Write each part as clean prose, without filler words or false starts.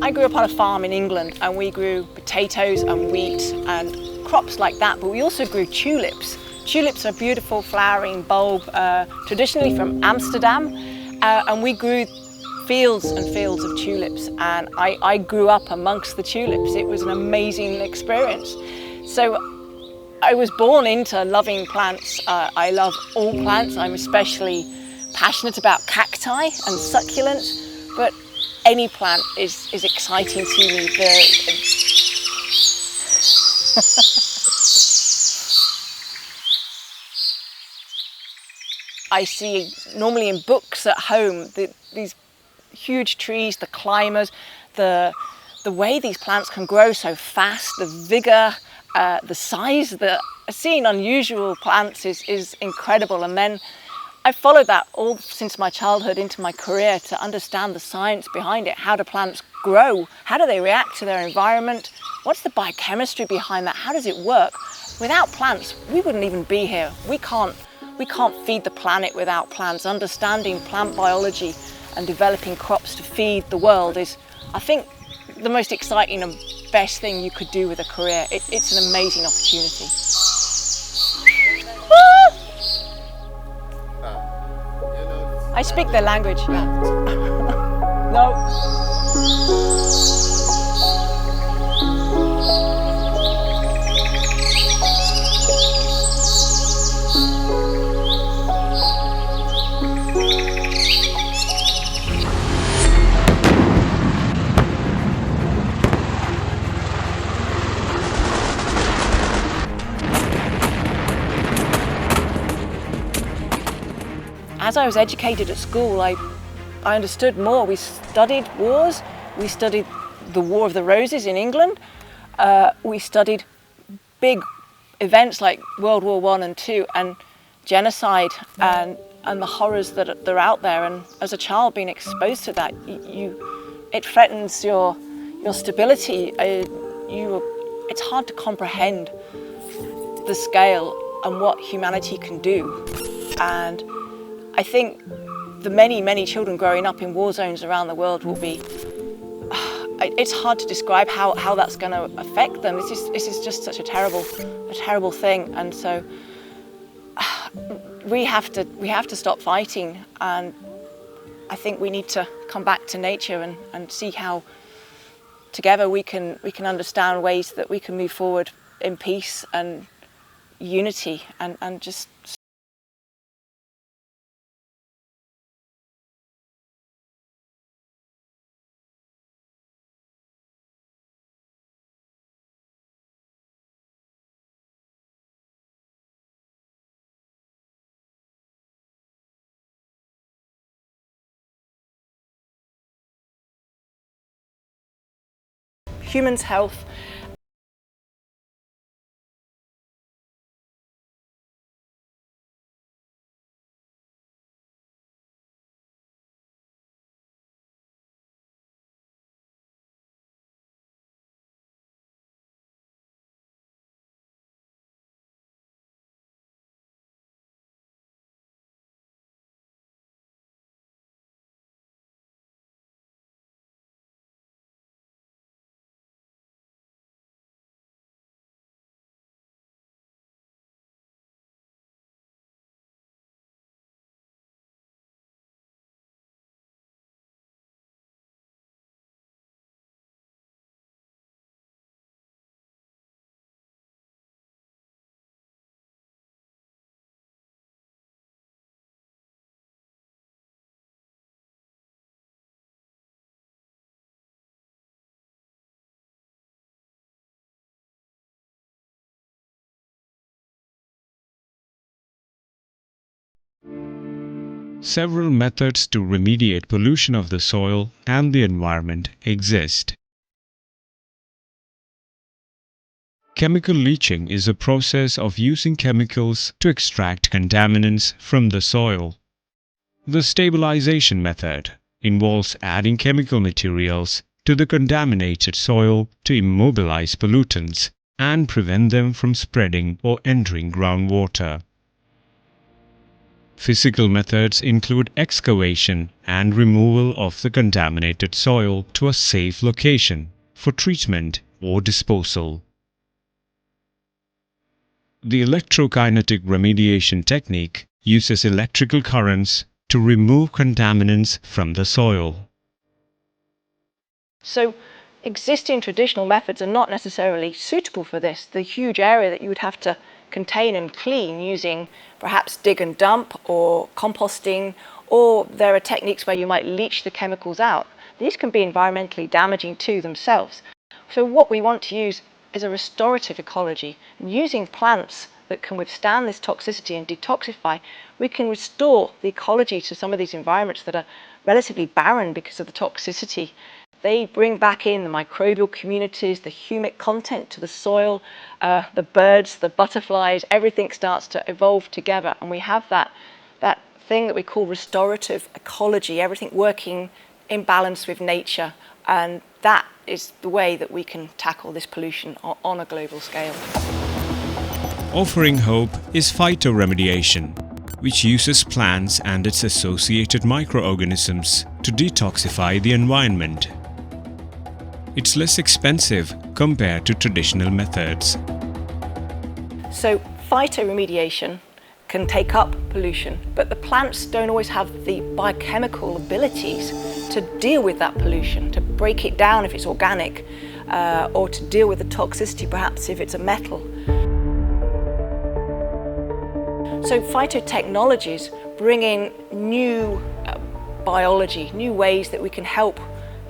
I grew up on a farm in England, and we grew potatoes and wheat and crops like that, but we also grew tulips. Tulips are a beautiful flowering bulb, traditionally from Amsterdam, and we grew fields and fields of tulips, and I grew up amongst the tulips. It was an amazing experience. So I was born into loving plants. I love all plants. I'm especially passionate about cacti and succulents, but any plant is exciting to me. I see normally in books at home these huge trees, the climbers, the way these plants can grow so fast, the vigor, the size. Seeing unusual plants is incredible. And then I followed that all since my childhood into my career to understand the science behind it. How do plants grow? How do they react to their environment? What's the biochemistry behind that? How does it work? Without plants, we wouldn't even be here. We can't feed the planet without plants. Understanding plant biology and developing crops to feed the world is, I think, the most exciting and best thing you could do with a career. It's an amazing opportunity. I speak their language. No. As I was educated at school, I understood more. We studied wars. We studied the War of the Roses in England. We studied big events like World War I and II and genocide and the horrors that are out there. And as a child being exposed to that, it threatens your stability. It's hard to comprehend the scale and what humanity can do. And I think the many children growing up in war zones around the world will be, it's hard to describe how that's going to affect them. This is just such a terrible thing. And so we have to stop fighting, and I think we need to come back to nature and see how together we can understand ways that we can move forward in peace and unity and just humans' health. Several methods to remediate pollution of the soil and the environment exist. Chemical leaching is a process of using chemicals to extract contaminants from the soil. The stabilization method involves adding chemical materials to the contaminated soil to immobilize pollutants and prevent them from spreading or entering groundwater. Physical methods include excavation and removal of the contaminated soil to a safe location for treatment or disposal. The electrokinetic remediation technique uses electrical currents to remove contaminants from the soil. So existing traditional methods are not necessarily suitable for this. The huge area that you would have to contain and clean using perhaps dig and dump or composting, or there are techniques where you might leach the chemicals out. These can be environmentally damaging to themselves. So what we want to use is a restorative ecology, and using plants that can withstand this toxicity and detoxify, we can restore the ecology to some of these environments that are relatively barren because of the toxicity. They bring back in the microbial communities, the humic content to the soil, the birds, the butterflies, everything starts to evolve together, and we have that thing that we call restorative ecology, everything working in balance with nature, and that is the way that we can tackle this pollution on a global scale. Offering hope is phytoremediation, which uses plants and its associated microorganisms to detoxify the environment. It's less expensive compared to traditional methods. So phytoremediation can take up pollution, but the plants don't always have the biochemical abilities to deal with that pollution, to break it down if it's organic, or to deal with the toxicity perhaps if it's a metal. So phytotechnologies bring in new biology, new ways that we can help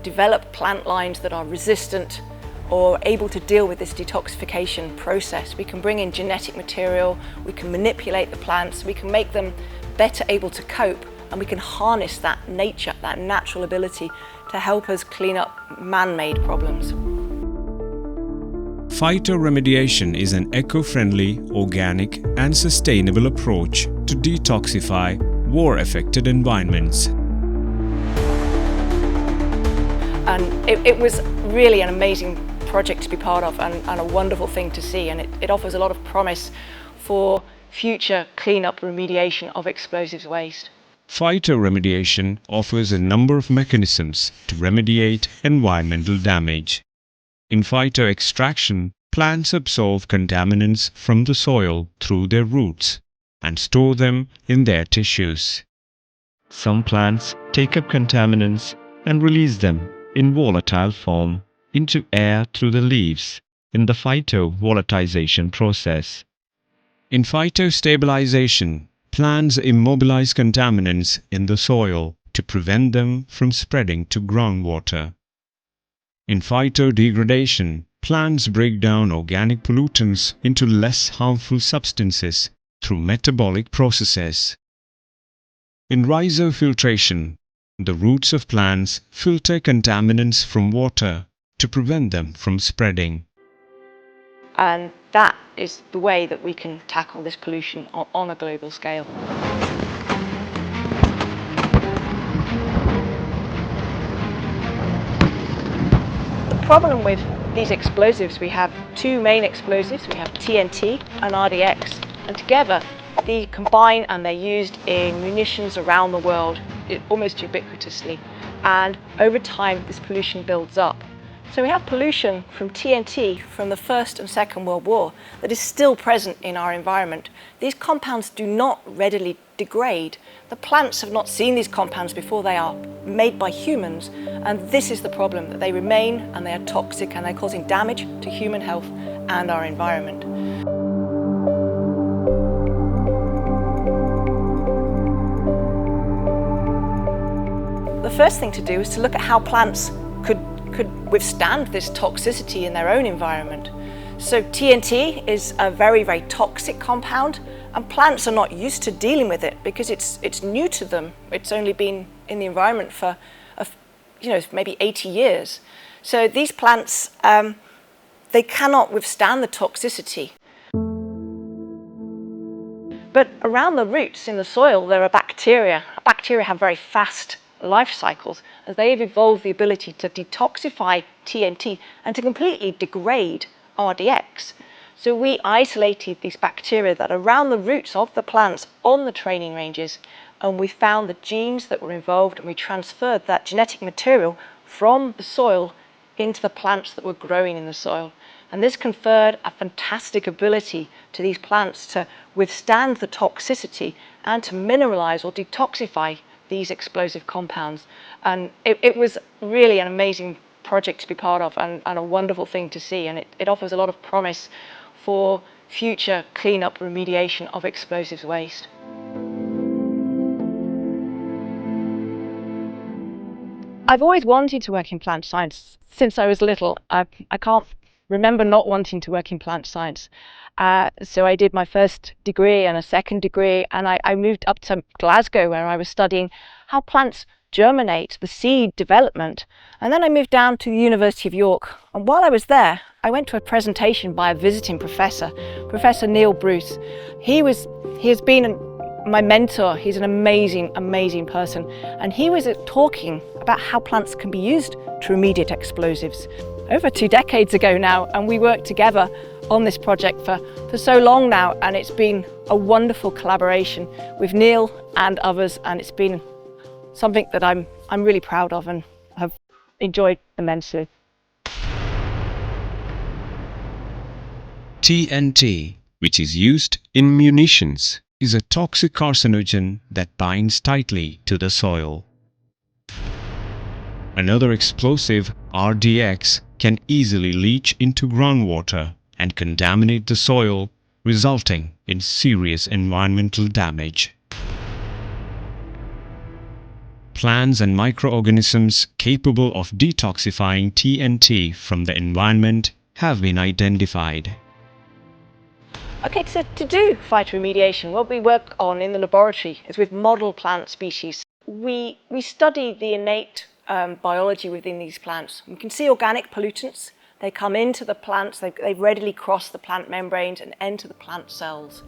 develop plant lines that are resistant or able to deal with this detoxification process. We can bring in genetic material, we can manipulate the plants, we can make them better able to cope, and we can harness that nature, that natural ability to help us clean up man-made problems. Phytoremediation is an eco-friendly, organic and sustainable approach to detoxify war-affected environments. And it was really an amazing project to be part of, and a wonderful thing to see, and it offers a lot of promise for future clean-up remediation of explosives waste. Phytoremediation offers a number of mechanisms to remediate environmental damage. In phytoextraction, plants absorb contaminants from the soil through their roots and store them in their tissues. Some plants take up contaminants and release them in volatile form into air through the leaves in the phytovolatilization process. In phytostabilization, plants immobilize contaminants in the soil to prevent them from spreading to groundwater. In phytodegradation, plants break down organic pollutants into less harmful substances through metabolic processes. In rhizofiltration, the roots of plants filter contaminants from water to prevent them from spreading. And that is the way that we can tackle this pollution on a global scale. The problem with these explosives, we have two main explosives. We have TNT and RDX, and together they combine and they're used in munitions around the world almost ubiquitously, and over time this pollution builds up. So we have pollution from TNT from the First and Second World War that is still present in our environment. These compounds do not readily degrade. The plants have not seen these compounds before they are made by humans, and this is the problem, that they remain and they are toxic and they're causing damage to human health and our environment. The first thing to do is to look at how plants could withstand this toxicity in their own environment. So TNT is a very, very toxic compound, and plants are not used to dealing with it because it's new to them. It's only been in the environment for maybe 80 years. So these plants, they cannot withstand the toxicity. But around the roots in the soil there are bacteria. Bacteria have very fast life cycles, as they have evolved the ability to detoxify TNT and to completely degrade RDX. So we isolated these bacteria that are around the roots of the plants on the training ranges, and we found the genes that were involved, and we transferred that genetic material from the soil into the plants that were growing in the soil. And this conferred a fantastic ability to these plants to withstand the toxicity and to mineralize or detoxify these explosive compounds. And it was really an amazing project to be part of, and a wonderful thing to see, and it offers a lot of promise for future cleanup remediation of explosives waste. I've always wanted to work in plant science since I was little. I can't remember not wanting to work in plant science. So I did my first degree and a second degree, and I moved up to Glasgow, where I was studying how plants germinate, the seed development. And then I moved down to the University of York. And while I was there, I went to a presentation by a visiting professor, Professor Neil Bruce. He has been my mentor. He's an amazing, amazing person. And he was talking about how plants can be used to remediate explosives over 2 decades ago now. And we worked together on this project for so long now. And it's been a wonderful collaboration with Neil and others. And it's been something that I'm really proud of and have enjoyed immensely. TNT, which is used in munitions, is a toxic carcinogen that binds tightly to the soil. Another explosive, RDX, can easily leach into groundwater and contaminate the soil, resulting in serious environmental damage. Plants and microorganisms capable of detoxifying TNT from the environment have been identified. Okay, so to do phytoremediation, what we work on in the laboratory is with model plant species. We study the innate biology within these plants. We can see organic pollutants. They come into the plants, they readily cross the plant membranes and enter the plant cells.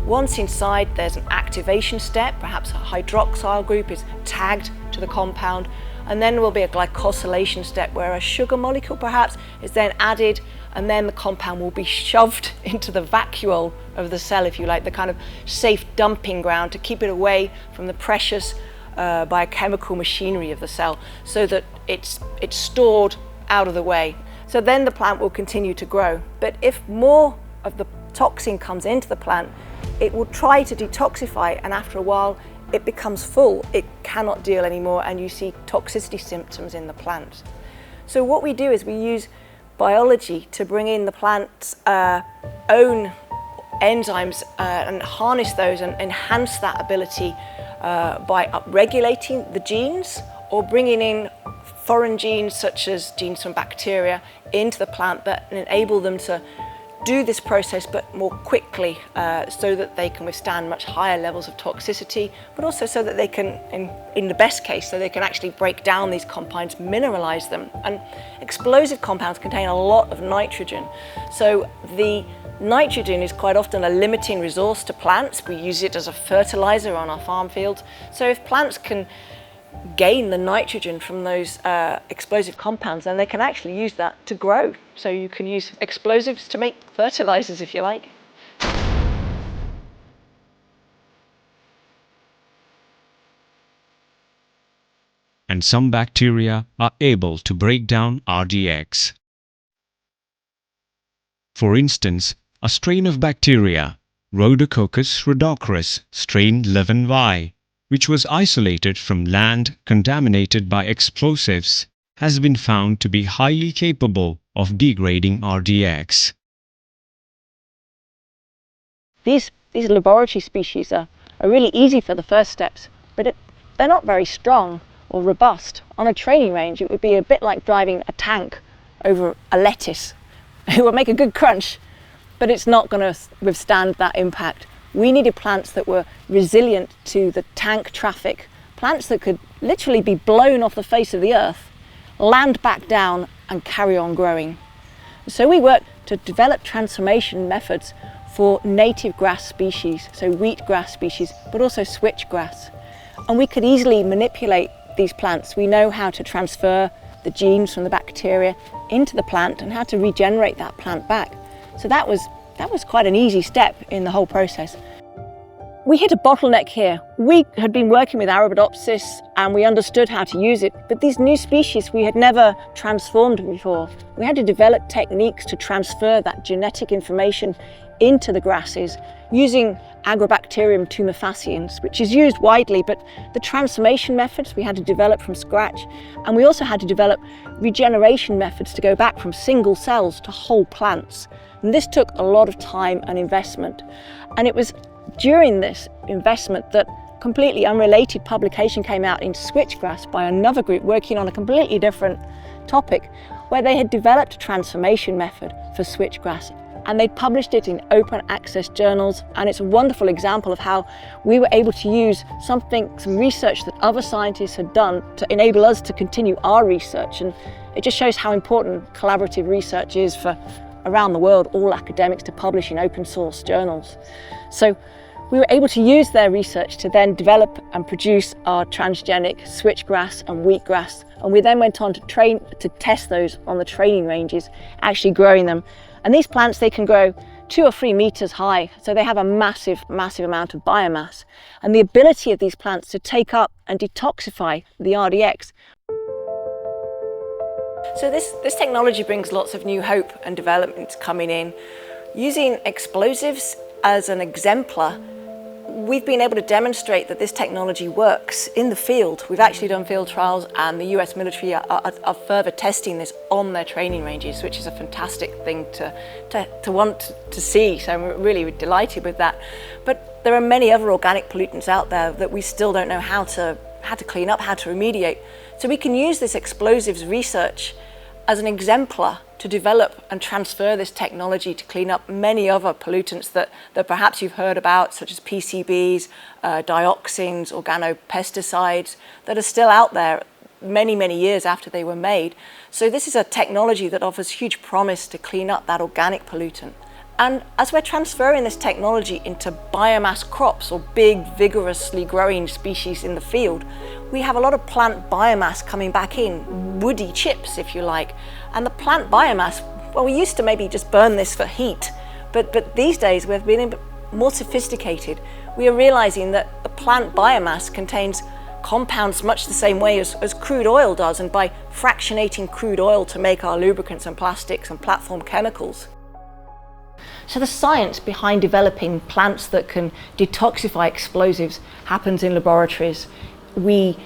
Once inside, there's an activation step. Perhaps a hydroxyl group is tagged to the compound, and then there will be a glycosylation step where a sugar molecule perhaps is then added, and then the compound will be shoved into the vacuole of the cell, if you like, the kind of safe dumping ground to keep it away from the precious biochemical machinery of the cell, so that it's stored out of the way. So then the plant will continue to grow. But if more of the toxin comes into the plant, it will try to detoxify, and after a while it becomes full. It cannot deal anymore, and you see toxicity symptoms in the plant. So what we do is we use biology to bring in the plant's own enzymes and harness those and enhance that ability by upregulating the genes or bringing in foreign genes such as genes from bacteria into the plant, but enable them to do this process but more quickly, so that they can withstand much higher levels of toxicity, but also so that they can, in the best case, so they can actually break down these compounds, mineralize them. And explosive compounds contain a lot of nitrogen. So the nitrogen is quite often a limiting resource to plants. We use it as a fertilizer on our farm fields. So if plants can gain the nitrogen from those explosive compounds, then they can actually use that to grow. So you can use explosives to make fertilizers, if you like. And some bacteria are able to break down RDX. For instance, a strain of bacteria, Rhodococcus rhodocoris strain 11Y, which was isolated from land contaminated by explosives, has been found to be highly capable of degrading RDX. These laboratory species are really easy for the first steps, but they're not very strong or robust. On a training range, it would be a bit like driving a tank over a lettuce. It would make a good crunch, but it's not going to withstand that impact. We needed plants that were resilient to the tank traffic, plants that could literally be blown off the face of the earth, land back down and carry on growing. So we worked to develop transformation methods for native grass species, so wheatgrass species, but also switchgrass. And we could easily manipulate these plants. We know how to transfer the genes from the bacteria into the plant and how to regenerate that plant back. So that was quite an easy step in the whole process. We hit a bottleneck here. We had been working with Arabidopsis and we understood how to use it, but these new species we had never transformed before. We had to develop techniques to transfer that genetic information into the grasses using Agrobacterium tumefaciens, which is used widely, but the transformation methods we had to develop from scratch. And we also had to develop regeneration methods to go back from single cells to whole plants. And this took a lot of time and investment. And it was during this investment that completely unrelated publication came out in Switchgrass by another group working on a completely different topic, where they had developed a transformation method for switchgrass and they'd published it in open access journals. And it's a wonderful example of how we were able to use some research that other scientists had done to enable us to continue our research. And it just shows how important collaborative research is for around the world, all academics to publish in open source journals. So we were able to use their research to then develop and produce our transgenic switchgrass and wheatgrass. And we then went on to test those on the training ranges, actually growing them. And these plants, they can grow 2 or 3 meters high. So they have a massive, massive amount of biomass. And the ability of these plants to take up and detoxify the RDX. So this technology brings lots of new hope and developments coming in. Using explosives as an exemplar, we've been able to demonstrate that this technology works in the field. We've actually done field trials, and the US military are further testing this on their training ranges, which is a fantastic thing to want to see. So I'm really delighted with that. But there are many other organic pollutants out there that we still don't know how to clean up, how to remediate. So we can use this explosives research as an exemplar to develop and transfer this technology to clean up many other pollutants that perhaps you've heard about, such as PCBs, dioxins, organopesticides, that are still out there many, many years after they were made. So this is a technology that offers huge promise to clean up that organic pollutant. And as we're transferring this technology into biomass crops or big, vigorously growing species in the field, we have a lot of plant biomass coming back in, woody chips, if you like. And the plant biomass, well, we used to maybe just burn this for heat, but these days we've been more sophisticated. We are realizing that the plant biomass contains compounds much the same way as crude oil does, and by fractionating crude oil to make our lubricants and plastics and platform chemicals. So the science behind developing plants that can detoxify explosives happens in laboratories. We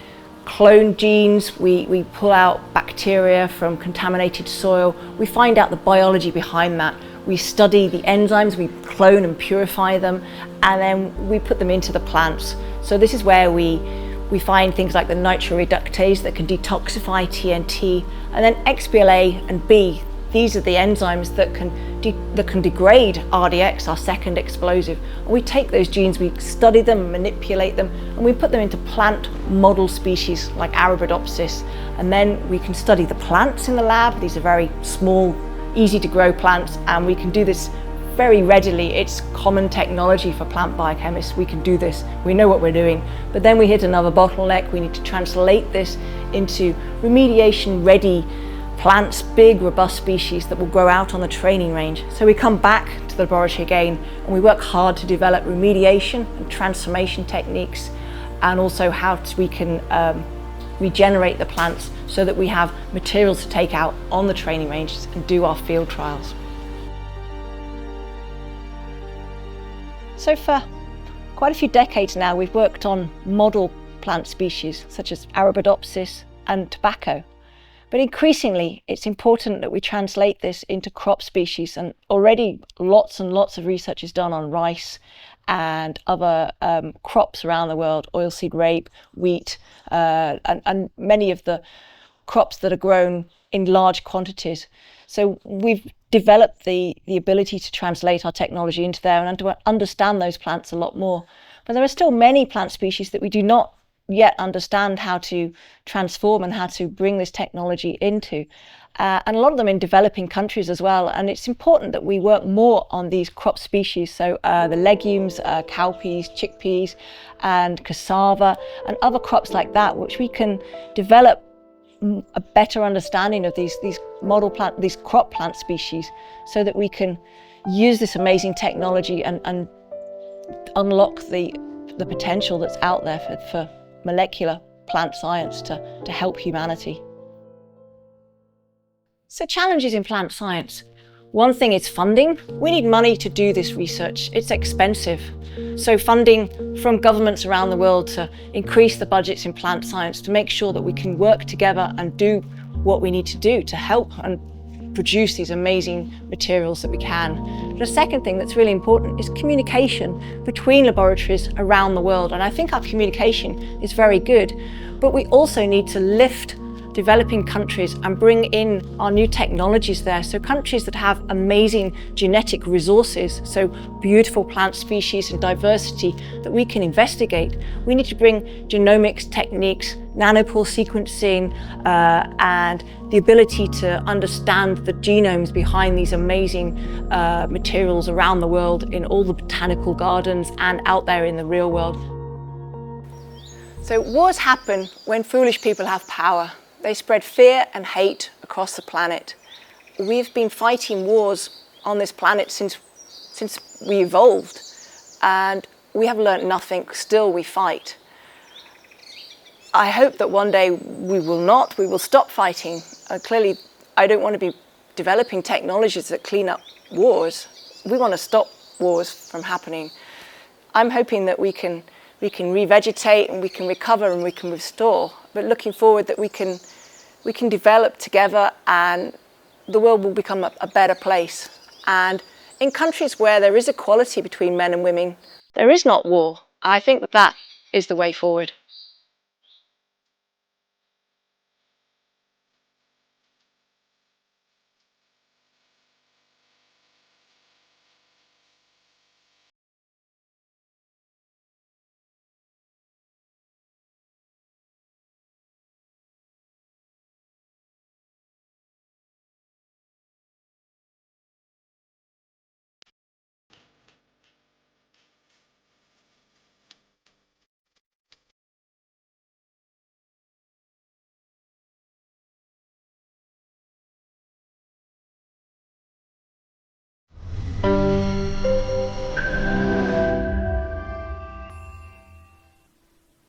clone genes, we pull out bacteria from contaminated soil, we find out the biology behind that, we study the enzymes, we clone and purify them, and then we put them into the plants. So this is where we find things like the nitroreductase that can detoxify TNT, and then XBLA and B. These are the enzymes that can degrade RDX, our second explosive. And we take those genes, we study them, manipulate them, and we put them into plant model species like Arabidopsis. And then we can study the plants in the lab. These are very small, easy to grow plants, and we can do this very readily. It's common technology for plant biochemists. We can do this, we know what we're doing. But then we hit another bottleneck. We need to translate this into remediation ready plants, big, robust species that will grow out on the training range. So we come back to the laboratory again and we work hard to develop remediation and transformation techniques, and also how we can regenerate the plants so that we have materials to take out on the training ranges and do our field trials. So for quite a few decades now, we've worked on model plant species such as Arabidopsis and tobacco. But increasingly, it's important that we translate this into crop species, and already lots and lots of research is done on rice and other crops around the world, oilseed rape, wheat, and many of the crops that are grown in large quantities. So we've developed the ability to translate our technology into there and to understand those plants a lot more. But there are still many plant species that we do not yet understand how to transform and how to bring this technology into. And a lot of them in developing countries as well. And it's important that we work more on these crop species. So the legumes, cowpeas, chickpeas, and cassava, and other crops like that, which we can develop a better understanding of these model plant, these crop plant species, so that we can use this amazing technology and unlock the potential that's out there for molecular plant science to help humanity. So challenges in plant science. One thing is funding. We need money to do this research. It's expensive. So funding from governments around the world to increase the budgets in plant science to make sure that we can work together and do what we need to do to help and produce these amazing materials that we can. The second thing that's really important is communication between laboratories around the world. And I think our communication is very good, but we also need to lift developing countries and bring in our new technologies there. So countries that have amazing genetic resources, so beautiful plant species and diversity that we can investigate. We need to bring genomics techniques, nanopore sequencing, and the ability to understand the genomes behind these amazing materials around the world in all the botanical gardens and out there in the real world. So wars happen when foolish people have power. They spread fear and hate across the planet. We've been fighting wars on this planet since we evolved, and we have learnt nothing. Still we fight. I hope that one day we will stop fighting. Clearly, I don't want to be developing technologies that clean up wars. We want to stop wars from happening. I'm hoping that we can revegetate and we can recover and we can restore, but looking forward that we can develop together and the world will become a better place. And in countries where there is equality between men and women, there is not war. I think that is the way forward.